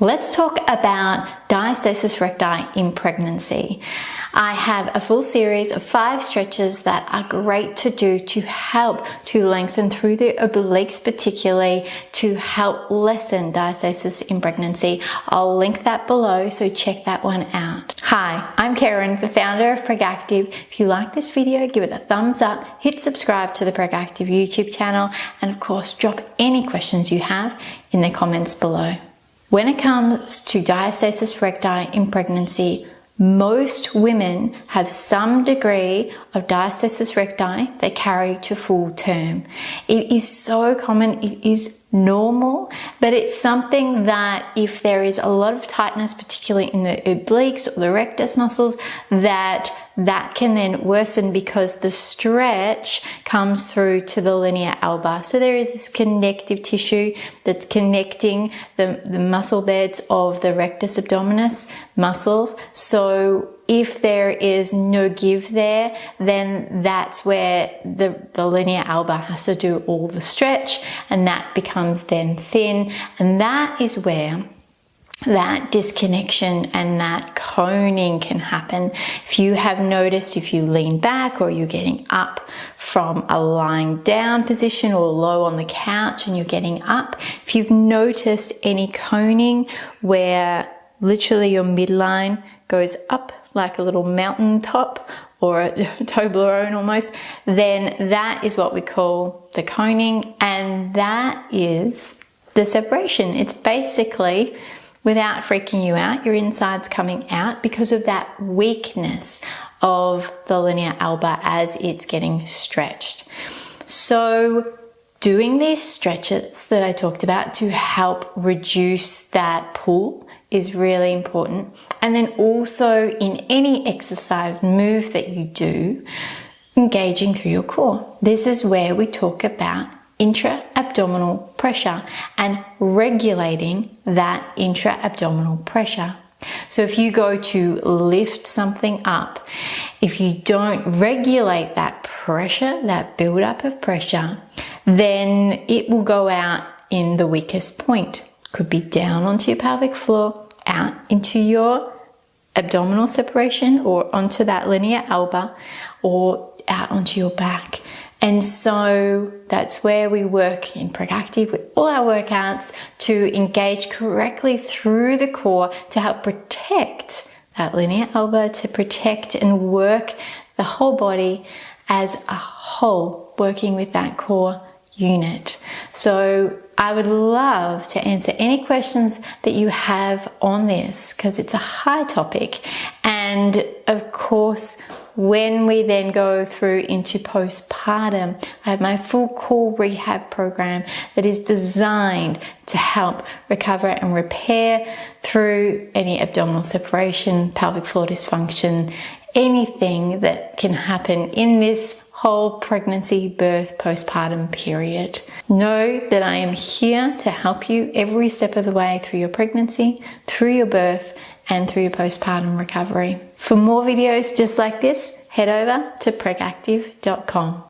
Let's talk about diastasis recti in pregnancy. I have a full series of 5 stretches that are great to do to help to lengthen through the obliques, particularly to help lessen diastasis in pregnancy. I'll link that below, so check that one out. Hi, I'm Karen, the founder of PregActive. If you like this video, give it a thumbs up, hit subscribe to the PregActive YouTube channel, and of course, drop any questions you have in the comments below. When it comes to diastasis recti in pregnancy, most women have some degree of diastasis recti they carry to full term. It is so common, it is normal, but it's something that if there is a lot of tightness, particularly in the obliques or the rectus muscles, that can then worsen because the stretch comes through to the linea alba. So there is this connective tissue that's connecting the muscle beds of the rectus abdominis muscles. So if there is no give there, then that's where the linea alba has to do all the stretch, and that becomes then thin, and that is where that disconnection and that coning can happen. If you have noticed, if you lean back or you're getting up from a lying down position or low on the couch and you're getting up, if you've noticed any coning where literally your midline goes up like a little mountain top or a Toblerone almost, then that is what we call the coning, and that is the separation. It's basically, without freaking you out, your inside's coming out because of that weakness of the linea alba as it's getting stretched. So doing these stretches that I talked about to help reduce that pull is really important. And then also in any exercise move that you do, engaging through your core. This is where we talk about intra-abdominal pressure and regulating that intra-abdominal pressure. So if you go to lift something up, if you don't regulate that pressure, that buildup of pressure, then it will go out in the weakest point. Could be down onto your pelvic floor, out into your abdominal separation or onto that linea alba, or out onto your back. And so that's where we work in PregActive with all our workouts to engage correctly through the core to help protect that linea alba, to protect and work the whole body as a whole, working with that core unit. So I would love to answer any questions that you have on this because it's a high topic. And of course, when we then go through into postpartum, I have my full core rehab program that is designed to help recover and repair through any abdominal separation, pelvic floor dysfunction, anything that can happen in this whole pregnancy, birth, postpartum period. Know that I am here to help you every step of the way through your pregnancy, through your birth, and through your postpartum recovery. For more videos just like this, head over to pregactive.com.